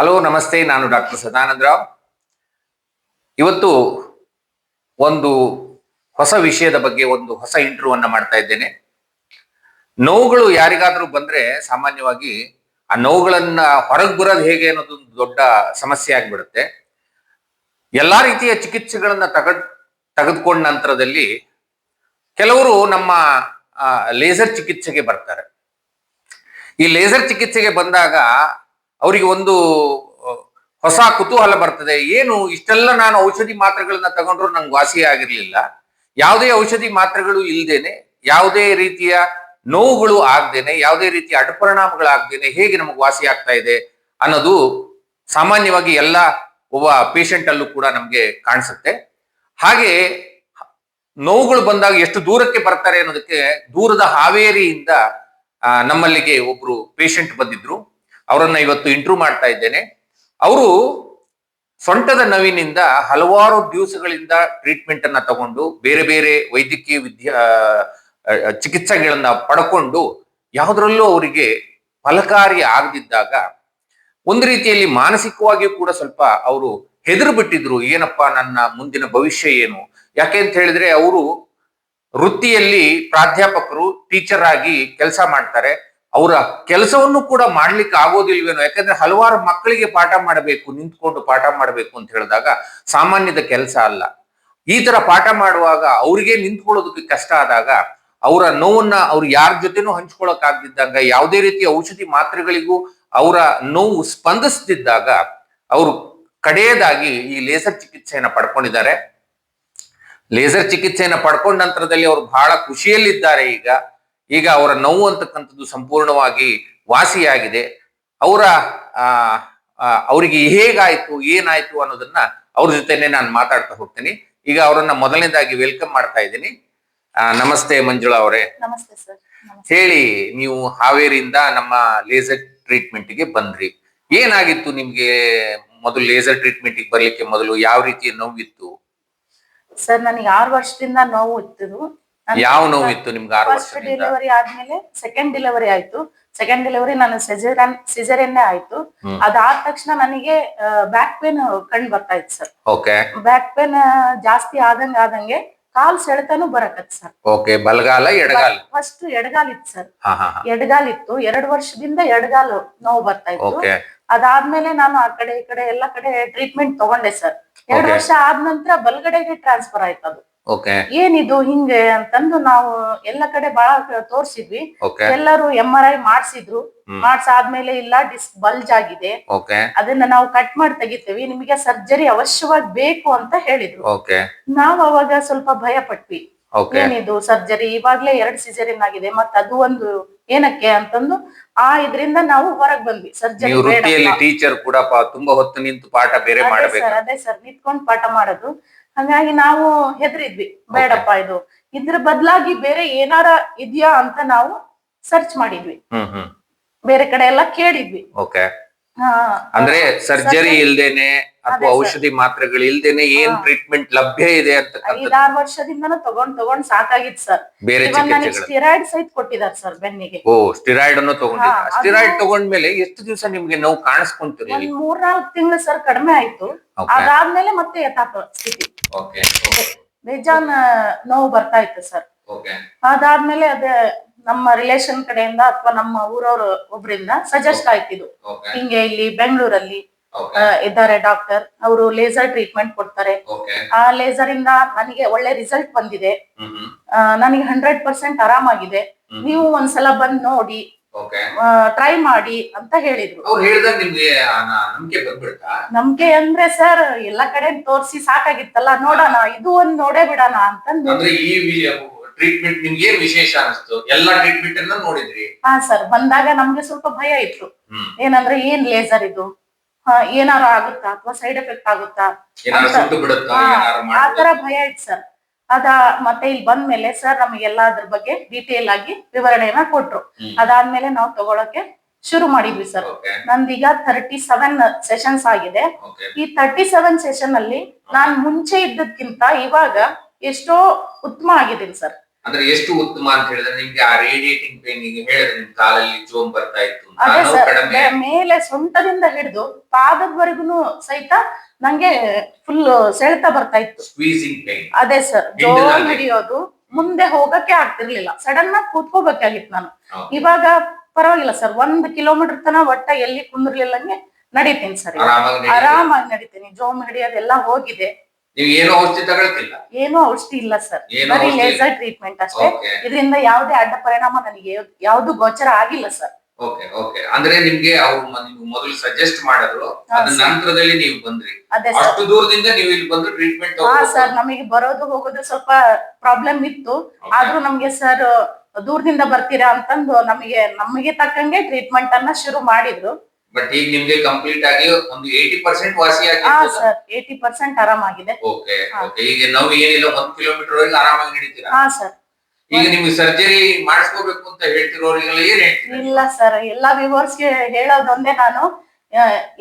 Hello ನಮಸ್ತೆ, ನಾನು doctor Sadananda Rao. ಇವತ್ತು ಒಂದು ಹೊಸ ವಿಷಯದ ಬಗ್ಗೆ ಒಂದು ಹೊಸ ಇಂಟರ್ವ್ಯೂ ಅನ್ನ ಮಾಡ್ತಾ ಇದ್ದೇನೆ. ನೋವುಗಳು ಯಾರಿಗಾದ್ರೂ ಬಂದ್ರೆ ಸಾಮಾನ್ಯವಾಗಿ ಆ ನೋವುಗಳನ್ನ ಹೊರಗೆ ಬರೋದು ಹೇಗೆ ಅನ್ನೋದು ಒಂದು ದೊಡ್ಡ ಸಮಸ್ಯೆ ಆಗ್ಬಿಡುತ್ತೆ. ಎಲ್ಲಾ ರೀತಿಯ ಚಿಕಿತ್ಸೆಗಳನ್ನ ತೆಗೆದುಕೊಂಡ ನಂತರದಲ್ಲಿ ಕೆಲವರು ನಮ್ಮ ಲೇಸರ್ ಚಿಕಿತ್ಸೆಗೆ ಬರ್ತಾರೆ. ಈ ಲೇಸರ್ ಚಿಕಿತ್ಸೆಗೆ ಬಂದಾಗ ಅವರಿಗೆ ಒಂದು ಹೊಸ ಕುತೂಹಲ ಬರ್ತದೆ. ಏನು ಇಷ್ಟೆಲ್ಲ ನಾನು ಔಷಧಿ ಮಾತ್ರೆಗಳನ್ನ ತಗೊಂಡ್ರು ನಂಗೆ ವಾಸಿ ಆಗಿರ್ಲಿಲ್ಲ, ಯಾವುದೇ ಔಷಧಿ ಮಾತ್ರೆಗಳು ಇಲ್ದೇನೆ, ಯಾವುದೇ ರೀತಿಯ ನೋವುಗಳು ಆಗ್ದೇನೆ, ಯಾವುದೇ ರೀತಿಯ ಅಡ್ಡಪರಿಣಾಮಗಳಾಗ್ದೇನೆ ಹೇಗೆ ನಮಗೆ ವಾಸಿ ಆಗ್ತಾ ಇದೆ ಅನ್ನೋದು ಸಾಮಾನ್ಯವಾಗಿ ಎಲ್ಲ ಒಬ್ಬ ಪೇಷಂಟ್ ಅಲ್ಲೂ ಕೂಡ ನಮ್ಗೆ ಕಾಣಿಸುತ್ತೆ. ಹಾಗೆ ನೋವುಗಳು ಬಂದಾಗ ಎಷ್ಟು ದೂರಕ್ಕೆ ಬರ್ತಾರೆ ಅನ್ನೋದಕ್ಕೆ ದೂರದ ಹಾವೇರಿಯಿಂದ ನಮ್ಮಲ್ಲಿಗೆ ಒಬ್ರು ಪೇಷಂಟ್ ಬಂದಿದ್ರು. ಅವರನ್ನ ಇವತ್ತು ಇಂಟರ್ವ್ಯೂ ಮಾಡ್ತಾ ಇದ್ದೇನೆ. ಅವರು ಸೊಂಟದ ನೋವಿನಿಂದ ಹಲವಾರು ದಿವಸಗಳಿಂದ ಟ್ರೀಟ್ಮೆಂಟ್ ಅನ್ನ ತಗೊಂಡು ಬೇರೆ ಬೇರೆ ವೈದ್ಯಕೀಯ ಚಿಕಿತ್ಸೆಗಳನ್ನ ಪಡ್ಕೊಂಡು ಯಾವುದರಲ್ಲೂ ಅವರಿಗೆ ಫಲಕಾರಿ ಆಗದಿದ್ದಾಗ ಒಂದು ರೀತಿಯಲ್ಲಿ ಮಾನಸಿಕವಾಗಿಯೂ ಕೂಡ ಸ್ವಲ್ಪ ಅವರು ಹೆದರು ಬಿಟ್ಟಿದ್ರು. ಏನಪ್ಪಾ ನನ್ನ ಮುಂದಿನ ಭವಿಷ್ಯ ಏನು? ಯಾಕೆ ಅಂತ ಹೇಳಿದ್ರೆ ಅವರು ವೃತ್ತಿಯಲ್ಲಿ ಪ್ರಾಧ್ಯಾಪಕರು, ಟೀಚರ್ ಆಗಿ ಕೆಲಸ ಮಾಡ್ತಾರೆ. ಅವರ ಕೆಲಸವನ್ನು ಕೂಡ ಮಾಡ್ಲಿಕ್ಕೆ ಆಗೋದಿಲ್ವೇನೋ, ಯಾಕಂದ್ರೆ ಹಲವಾರು ಮಕ್ಕಳಿಗೆ ಪಾಠ ಮಾಡಬೇಕು, ನಿಂತ್ಕೊಂಡು ಪಾಠ ಮಾಡಬೇಕು ಅಂತ ಹೇಳಿದಾಗ ಸಾಮಾನ್ಯದ ಕೆಲಸ ಅಲ್ಲ. ಈ ತರ ಪಾಠ ಮಾಡುವಾಗ ಅವ್ರಿಗೆ ನಿಂತ್ಕೊಳ್ಳೋದಕ್ಕೆ ಕಷ್ಟ ಆದಾಗ, ಅವರ ನೋವನ್ನ ಅವ್ರು ಯಾರ ಜೊತೆನೂ ಹಂಚ್ಕೊಳಕ್ ಆಗದಿದ್ದಾಗ, ಯಾವುದೇ ರೀತಿಯ ಔಷಧಿ ಮಾತ್ರೆಗಳಿಗೂ ಅವರ ನೋವು ಸ್ಪಂದಿಸದಿದ್ದಾಗ ಅವರು ಕಡೆಯದಾಗಿ ಈ ಲೇಸರ್ ಚಿಕಿತ್ಸೆಯನ್ನ ಪಡ್ಕೊಂಡಿದ್ದಾರೆ. ಲೇಸರ್ ಚಿಕಿತ್ಸೆಯನ್ನ ಪಡ್ಕೊಂಡ ನಂತರದಲ್ಲಿ ಅವರು ಬಹಳ ಖುಷಿಯಲ್ಲಿದ್ದಾರೆ. ಈಗ ಅವರ ನೋವು ಅಂತಕ್ಕಂಥದ್ದು ಸಂಪೂರ್ಣವಾಗಿ ವಾಸಿಯಾಗಿದೆ. ಅವರಿಗೆ ಹೇಗಾಯ್ತು, ಏನಾಯ್ತು ಅನ್ನೋದನ್ನ ಅವ್ರ ಜೊತೆನೆ ನಾನು ಮಾತಾಡ್ತಾ ಹೋಗ್ತೀನಿ. ಈಗ ಅವರನ್ನ ಮೊದಲನೇದಾಗಿ ವೆಲ್ಕಮ್ ಮಾಡ್ತಾ ಇದ್ದೀನಿ. ನಮಸ್ತೆ ಮಂಜುಳಾ ಅವರೇ. ನಮಸ್ತೆ ಸರ್. ಹೇಳಿ, ನೀವು ಹಾವೇರಿಯಿಂದ ನಮ್ಮ ಲೇಸರ್ ಟ್ರೀಟ್ಮೆಂಟ್ ಗೆ ಬಂದ್ರಿ. ಏನಾಗಿತ್ತು ನಿಮ್ಗೆ? ಮೊದಲು ಲೇಸರ್ ಟ್ರೀಟ್ಮೆಂಟ್ ಗೆ ಬರ್ಲಿಕ್ಕೆ ಮೊದಲು ಯಾವ ರೀತಿಯ ನೋವಿತ್ತು? ಸರ್, ನನಗೆ 6 ವರ್ಷದಿಂದ ನೋವು ಇತ್ತು. ಯಾವ ನೋವಿತ್ತು ನಿಮ್ಗೆ 6 ವರ್ಷದಿಂದ? ಡೆಲಿವರಿ ಆದ್ಮೇಲೆ ಸೆಕೆಂಡ್ ಡೆಲಿವರಿ ಆಯ್ತು. ಸೆಕೆಂಡ್ ಡೆಲಿವರಿ ನಾನು ಸಿಸೇರಿಯನ್ ಆಯ್ತು. ಅದಾದ ತಕ್ಷಣ ನನಗೆ ಬ್ಯಾಕ್ ಪೇನ್ ಕಂಡು ಬರ್ತಾ ಇತ್ತು ಸರ್. ಓಕೆ. ಬ್ಯಾಕ್ ಪೇನ್ ಜಾಸ್ತಿ ಆದಂಗೆ ಕಾಲ್ ಸೆಳೆತನೂ ಬರಕತ್ ಸರ್. ಓಕೆ. ಬಲಗಾಲ ಎಡಗಾಲ? ಫಸ್ಟ್ ಎಡಗಾಲ್ ಇತ್ತು ಸರ್. ಎಡಗಾಲ್ ಇತ್ತು. 2 ವರ್ಷದಿಂದ ಎಡಗಾಲು ನೋವು ಬರ್ತಾ ಇತ್ತು. ಅದಾದ್ಮೇಲೆ ನಾನು ಆ ಕಡೆ ಈ ಕಡೆ ಎಲ್ಲ ಕಡೆ ಟ್ರೀಟ್ಮೆಂಟ್ ತಗೊಂಡೆ ಸರ್. 2 ವರ್ಷ ಆದ ನಂತರ ಬಲಗಡೆಗೆ ಟ್ರಾನ್ಸ್ಫರ್ ಆಯ್ತು ಅದು. ಏನಿದು ಹಿಂಗೆ ಅಂತಂದು ನಾವು ಎಲ್ಲ ಕಡೆ ಬಹಳ ತೋರ್ಸಿದ್ವಿ. ಎಲ್ಲರೂ MRI ಮಾಡ್ಸಿದ್ರು. ಮಾಡ್ಸಾದ್ಮೇಲೆ ಇಲ್ಲ, ಡಿಸ್ಕ್ ಬಲ್ಜ್ ಆಗಿದೆ, ಅದನ್ನ ನಾವು ಕಟ್ ಮಾಡಿ ತೆಗಿತೇವಿ, ನಿಮಗೆ ಸರ್ಜರಿ ಅವಶ್ಯವಾಗಿ ಬೇಕು ಅಂತ ಹೇಳಿದ್ರು. ನಾವ್ ಅವಾಗ ಸ್ವಲ್ಪ ಭಯ ಪಟ್ವಿ. ಏನಿದು ಸರ್ಜರಿ, ಇವಾಗ್ಲೇ 2 ಸಿಸೇರಿಯನ್ ಆಗಿದೆ, ಮತ್ತ ಅದು ಒಂದು ಏನಕ್ಕೆ ಅಂತಂದು ಇದ್ರಿಂದ ನಾವು ಹೊರಗ್ ಬಂದ್ವಿ. ಸರ್ಜರಿ ಟೀಚರ್ ಕೂಡ ತುಂಬಾ ಹೊತ್ತು ನಿಂತು ಪಾಠ ಬೇರೆ ಮಾಡಬೇಕು. ಅದೇ ಸರ್, ನಿಂತ್ಕೊಂಡ್ ಪಾಠ ಮಾಡೋದು. ಹಾಗಾಗಿ ನಾವು ಹೆದರಿದ್ವಿ, ಬೇಡಪ್ಪ ಇದು, ಇದ್ರ ಬದಲಾಗಿ ಬೇರೆ ಏನಾರ ಇದೆಯಾ ಅಂತ ನಾವು ಸರ್ಚ್ ಮಾಡಿದ್ವಿ. ಬೇರೆ ಕಡೆ ಎಲ್ಲ ಕೇಳಿದ್ವಿ. ಅಂದ್ರೆ ಸರ್ಜರಿ ಇಲ್ದೇನೆ ಅಥವಾ ಔಷಧಿ ಮಾತ್ರೆಗಳು ಇಲ್ದೇನೆ ಏನ್ ಟ್ರೀಟ್ಮೆಂಟ್ ಲಭ್ಯ ಇದೆ ಅಂತ 5-6 ವರ್ಷದಿಂದನೂ ತಗೊಂಡ್ ಸಾಕಾಗಿತ್ತು ಸರ್. ಬೇರೆ ಸ್ಟಿರಾಯ್ಡ್ ಸಹಿತ ಕೊಟ್ಟಿದ್ದಾರೆ ಸರ್ ಬೆನ್ನಿಗೆ. ಸ್ಟಿರಾಯ್ಡ್ ಅನ್ನು ತಗೊಂಡಿದ್ದಾರೆ. ಸ್ಟಿರಾಯ್ಡ್ ತಗೊಂಡ್ಮೇಲೆ ಎಷ್ಟು ದಿವಸ ನಿಮ್ಗೆ ನೋವು ಕಾಣಿಸ್ಕೊಂತೀರಿ? 3-4 ತಿಂಗಳು ಸರ್ ಕಡಿಮೆ ಆಯ್ತು. ಅದಾದ್ಮೇಲೆ ಮತ್ತೆ ಯಥಾರ್ಥ ಸ್ಥಿತಿ, ಬೇಜಾನ್ ನೋವು ಬರ್ತಾ ಇತ್ತು ಸರ್. ಅದಾದ್ಮೇಲೆ ಅದೇ ನಮ್ಮ ರಿಲೇಷನ್ ಕಡೆಯಿಂದ ಅಥವಾ ನಮ್ಮ ಊರವ್ರ ಒಬ್ರಿಂದ ಸಜೆಸ್ಟ್ ಆಯ್ತಿದ್ದು, ಹಿಂಗೆ ಇಲ್ಲಿ ಬೆಂಗಳೂರಲ್ಲಿ ಇದ್ದಾರೆ ಡಾಕ್ಟರ್, ಅವರು ಲೇಸರ್ ಟ್ರೀಟ್ಮೆಂಟ್ ಕೊಡ್ತಾರೆ. ಆ ಲೇಸರ್ ಇಂದ ನನಗೆ ಒಳ್ಳೆ ರಿಸಲ್ಟ್ ಬಂದಿದೆ, ನನಗೆ 100% ಆರಾಮಾಗಿದೆ, ನೀವು ಒಂದ್ಸಲ ಬಂದ್ ನೋಡಿ, ಟ್ರೈ ಮಾಡಿ ಅಂತ ಹೇಳಿದ್ರು. ನಮ್ಗೆ ಅಂದ್ರೆ ಸರ್ ಎಲ್ಲ ಕಡೆ ತೋರ್ಸಿ ಸಾಕಾಗಿತ್ತಲ್ಲ, ನೋಡೋಣ ಇದು ಒಂದ್ ನೋಡೇ ಬಿಡೋಣ ಅಂತಂದು. ಟ್ರೀಟ್ಮೆಂಟ್ ನಿಮ್ಗೆ ಏನ್ ವಿಶೇಷ ಅನಿಸ್ತು? ಎಲ್ಲಾ ಟ್ರೀಟ್ಮೆಂಟ್ ಅನ್ನ ನೋಡಿದ್ರಿ? ಹಾ ಸರ್, ಬಂದಾಗ ನಮ್ಗೆ ಸ್ವಲ್ಪ ಭಯ ಇತ್ತು. ಏನಂದ್ರೆ ಏನ್ ಲೇಸರ್ ಇದು, ಏನಾರು ಆಗುತ್ತಾ ಅಥವಾ ಸೈಡ್ ಎಫೆಕ್ಟ್ ಆಗುತ್ತಾ ಆತರ ಭಯ ಇತ್ತು ಸರ್. ಮತ್ತೆ ಇಲ್ಲಿ ಬಂದ್ಮೇಲೆ ಸರ್ ನಮಗೆಲ್ಲ ಅದ್ರ ಬಗ್ಗೆ ಡೀಟೇಲ್ ಆಗಿ ವಿವರಣೆಯನ್ನ ಕೊಟ್ರು. ಅದಾದ್ಮೇಲೆ ನಾವು ತಗೊಳಕ್ಕೆ ಶುರು ಮಾಡಿದ್ವಿ ಸರ್. ನಂದೀಗ 37 ಸೆಷನ್ಸ್ ಆಗಿದೆ. ಈ 37 ಸೆಷನ್ ಅಲ್ಲಿ ನಾನ್ ಮುಂಚೆ ಇದ್ದದ್ಕಿಂತ ಇವಾಗ ಎಷ್ಟೋ ಉತ್ತಮ ಆಗಿದ್ದೀನಿ ಸರ್. ಅಂದ್ರೆ ಎಷ್ಟು ಉತ್ತಮ ಅಂತ ಹೇಳಿದ್ರೆ ನಿಮ್ಗೆ ಆ ರೇಡಿಯೇಟಿಂಗ್ ಪೇನ್ ಈಗ ಹೇಳಿದ್ರೆ ನಿಮ್ ಕಾಲಲ್ಲಿ ಜೋಮ್ ಬರ್ತಾ ಇತ್ತು ಅದೇ ನೋವು ಸರ್ ಕಡಿಮೆ ಮೇಲೆ ಸೊಂಟದಿಂದ ಹಿಡಿದು ಪಾದದವರೆಗೂ ಸಹಿತ ನಂಗೆ ಫುಲ್ ಸೆಳೆತ ಬರ್ತಾ ಇತ್ತು. Squeezing pain. ಅದೇ ಸರ್ ಜೋಮ್ ಹಿಡಿಯೋದು, ಮುಂದೆ ಹೋಗಕ್ಕೆ ಆಗ್ತಿರ್ಲಿಲ್ಲ, ಸಡನ್ ಆಗಿ ಕೂತ್ಕೋಬೇಕಾಗಿತ್ತು ನಾನು. ಇವಾಗ ಪರವಾಗಿಲ್ಲ ಸರ್, 1 ಕಿಲೋಮೀಟರ್ ತನ ಒಟ್ಟ ಎಲ್ಲಿ ಕುಂದ್ರಲಿಲ್ಲಂಗೆ ನಡೀತೀನಿ ಸರ್, ಆರಾಮಾಗಿ ನಡೀತೀನಿ. ಜೋಮ್ ಹಿಡಿಯೋದೆಲ್ಲ ಹೋಗಿದೆ. ನೀವು ಏನು ಔಷಧಿ ತಗೊಳ್ತಿಲ್ಲ? ಏನು ಔಷಧಿ ಇಲ್ಲ ಸರ್, ಬರೀ ಲೇಸರ್ ಟ್ರೀಟ್ಮೆಂಟ್ ಅಷ್ಟೇ. ಇದರಿಂದ ಯಾವುದೇ ಅಡ್ಡ ಪರಿಣಾಮ ನನಗೆ ಯಾವ್ದು ಗೋಚರ ಆಗಿಲ್ಲ ಸರ್. Okay okay. ಅಂದ್ರೆ ನಿಮ್ಗೆ ಅವ್ರು ಮೊದಲು ಸಜೆಸ್ಟ್ ಮಾಡಿದ್ರು, ಅದ್ರ ನಂತರದಲ್ಲಿ ನೀವು ಬಂದ್ರಿ. ಅಷ್ಟು ದೂರದಿಂದ ನೀವು ಇಲ್ಲಿ ಬಂದು ಟ್ರೀಟ್ಮೆಂಟ್? ಹಾ ಸರ್, ನಮಗೆ ಬರೋದು ಹೋಗೋದು ಸ್ವಲ್ಪ ಪ್ರಾಬ್ಲಮ್ ಇತ್ತು. ಆದ್ರೂ ನಮ್ಗೆ ಸರ್ ದೂರದಿಂದ ಬರ್ತೀರಾ ಅಂತಂದು ನಮಗೆ ತಕ್ಕಂಗೆ ಟ್ರೀಟ್ಮೆಂಟ್ ಅನ್ನ ಶುರು ಮಾಡಿದ್ರು. ಬಟ್ ಈಗ ನಿಮ್ಗೆ ಕಂಪ್ಲೀಟ್ ಆಗಿ ಒಂದು 80% ವಾಸಿ ಆಗಿದೆ. ಹಾ ಸರ್, 80% ಆರಾಮಾಗಿದೆ. Okay okay. ಈಗ ನಾವು ಏನಿಲ್ಲ 1 ಕಿಲೋಮೀಟರ್ ವರೆಗೆ ಆರಾಮಾಗಿ ನಡೀತೀರಾ? ಹಾ ಸರ್. ಈಗ ನಿಮ್ಗೆ ಸರ್ಜರಿ ಮಾಡಿಸ್ಕೋಬೇಕು ಅಂತ ಹೇಳ್ತಿರೋರಿಗೆಲ್ಲ ಏನ್ ಹೇಳ್ತೀರಾ? ಇಲ್ಲ ಸರ್, ಎಲ್ಲಾ ವ್ಯೂವರ್ಸ್ಗೆ ಹೇಳೋದೊಂದೇ ನಾನು,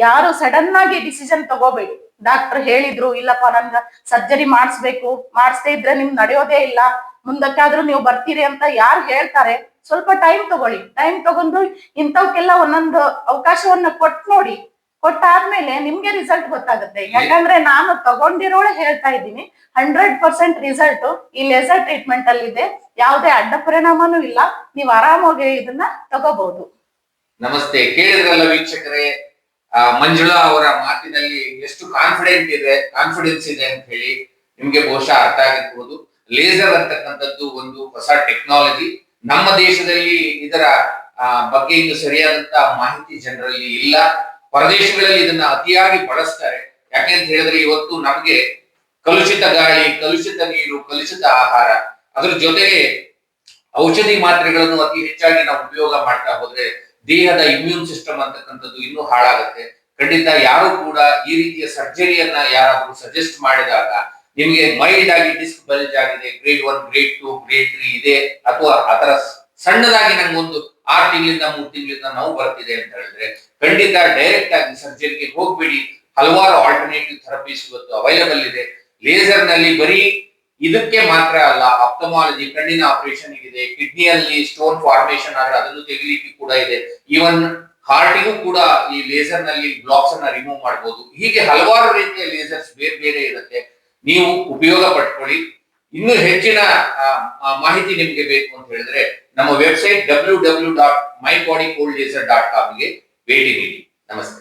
ಯಾರು ಸಡನ್ ಆಗಿ ಡಿಸಿಷನ್ ತಗೋಬೇಡಿ. ಡಾಕ್ಟರ್ ಹೇಳಿದ್ರು ಇಲ್ಲಪ್ಪ ನನ್ಗ ಸರ್ಜರಿ ಮಾಡಿಸ್ಬೇಕು, ಮಾಡಿಸ್ದೇ ಇದ್ರೆ ನಿಮ್ ನಡೆಯೋದೇ ಇಲ್ಲ, ಮುಂದಕ್ಕಾದ್ರೂ ನೀವು ಬರ್ತೀರಿ ಅಂತ ಯಾರು ಹೇಳ್ತಾರೆ, ಸ್ವಲ್ಪ ಟೈಮ್ ತಗೊಳ್ಳಿ. ಟೈಮ್ ತಗೊಂಡು ಇಂಥವಕ್ಕೆಲ್ಲ ಒಂದೊಂದು ಅವಕಾಶವನ್ನ ಕೊಟ್ಟು ನೋಡಿ. ಕೊಟ್ಟಾದ್ಮೇಲೆ ನಿಮ್ಗೆ ರಿಸಲ್ಟ್ ಗೊತ್ತಾಗುತ್ತೆ. ಯಾಕಂದ್ರೆ ನಾನು ತಗೊಂಡಿರೋಳೆ ಹೇಳ್ತಾ ಇದ್ದೀನಿ, 100% ರಿಸಲ್ಟ್ ಈ ಲೇಸರ್ ಟ್ರೀಟ್ಮೆಂಟ್ ಅಲ್ಲಿ ಇದೆ. ಯಾವುದೇ ಅಡ್ಡ ಪರಿಣಾಮನೂ ಇಲ್ಲ, ನೀವು ಆರಾಮಾಗಿ ಇದನ್ನ ತಗೋಬಹುದು. ನಮಸ್ತೆ. ಕೇಳಿದ್ರಲ್ಲ ವೀಕ್ಷಕರೇ, ಮಂಜುಳಾ ಅವರ ಮಾತಿನಲ್ಲಿ ಎಷ್ಟು ಕಾನ್ಫಿಡೆನ್ಸ್ ಇದೆ ಅಂತ ಹೇಳಿ ನಿಮ್ಗೆ ಬಹುಶಃ ಅರ್ಥ ಆಗಿರ್ಬೋದು. ಲೇಸರ್ ಅಂತಕ್ಕಂಥದ್ದು ಒಂದು ಹೊಸ ಟೆಕ್ನಾಲಜಿ. ನಮ್ಮ ದೇಶದಲ್ಲಿ ಇದರ ಬಗ್ಗೆ ಇನ್ನು ಸರಿಯಾದಂತ ಮಾಹಿತಿ ಜನರಲ್ಲಿ ಇಲ್ಲ. ಹೊರದೇಶಗಳಲ್ಲಿ ಇದನ್ನ ಅತಿಯಾಗಿ ಬಳಸ್ತಾರೆ. ಯಾಕೆಂತ ಹೇಳಿದ್ರೆ ಇವತ್ತು ನಮ್ಗೆ ಕಲುಷಿತ ಗಾಳಿ, ಕಲುಷಿತ ನೀರು, ಕಲುಷಿತ ಆಹಾರ, ಅದ್ರ ಜೊತೆಗೆ ಔಷಧಿ ಮಾತ್ರೆಗಳನ್ನು ಅತಿ ಹೆಚ್ಚಾಗಿ ನಾವು ಉಪಯೋಗ ಮಾಡ್ತಾ ಹೋದ್ರೆ ದೇಹದ ಇಮ್ಯೂನ್ ಸಿಸ್ಟಮ್ ಅಂತಕ್ಕಂಥದ್ದು ಇನ್ನೂ ಹಾಳಾಗುತ್ತೆ. ಖಂಡಿತ ಯಾರು ಕೂಡ ಈ ರೀತಿಯ ಸರ್ಜರಿಯನ್ನ ಯಾರಾದ್ರೂ ಸಜೆಸ್ಟ್ ಮಾಡಿದಾಗ ನಿಮ್ಗೆ ಮೈಲ್ಡ್ ಆಗಿ ಡಿಸ್ಕ್ ಬಲ್ಜ್ ಆಗಿದೆ, ಗ್ರೇಡ್ 1, ಗ್ರೇಡ್ 2, ಗ್ರೇಡ್ 3 ಇದೆ, ಅಥವಾ ಆತರ ಸಣ್ಣದಾಗಿ ನಂಗೊಂದು 6 ತಿಂಗಳಿಂದ 3 ತಿಂಗಳಿಂದ ನೋವು ಬರ್ತಿದೆ ಅಂತ ಹೇಳಿದ್ರೆ ಖಂಡಿತ ಡೈರೆಕ್ಟ್ ಆಗಿ ಸರ್ಜರಿಗೆ ಹೋಗ್ಬೇಡಿ. ಹಲವಾರು ಆಲ್ಟರ್ನೇಟಿವ್ ಥೆರಪೀಸ್ ಇವತ್ತು ಅವೈಲಬಲ್ ಇದೆ. ಲೇಸರ್ ನಲ್ಲಿ ಬರೀ ಇದಕ್ಕೆ ಮಾತ್ರ ಅಲ್ಲ, ಆಪ್ಥಮಾಲಜಿ, ಕಣ್ಣಿನ ಆಪರೇಷನ್ ಇದೆ, ಕಿಡ್ನಿಯಲ್ಲಿ ಸ್ಟೋನ್ ಫಾರ್ಮೇಶನ್ ಆದ್ರೆ ಅದನ್ನು ತೆಗಿಲಿಕ್ಕೆ ಕೂಡ ಇದೆ. ಈವನ್ ಹಾರ್ಟಿಗೂ ಕೂಡ ಈ ಲೇಸರ್ ನಲ್ಲಿ ಬ್ಲಾಕ್ಸ್ ಅನ್ನ ರಿಮೂವ್ ಮಾಡಬಹುದು. ಹೀಗೆ ಹಲವಾರು ರೀತಿಯ ಲೇಸರ್ಸ್ ಬೇರೆ ಬೇರೆ ಇರುತ್ತೆ. ನೀವು ಉಪಯೋಗ ಪಡ್ಕೊಳ್ಳಿ. ಇನ್ನೂ ಹೆಚ್ಚಿನ ಮಾಹಿತಿ ನಿಮ್ಗೆ ಬೇಕು ಅಂತ ಹೇಳಿದ್ರೆ ನಮ್ಮ ವೆಬ್ಸೈಟ್ www.mybodycoldlaser.com ಗೆ ಭೇಟಿ ನೀಡಿ. ನಮಸ್ತೆ.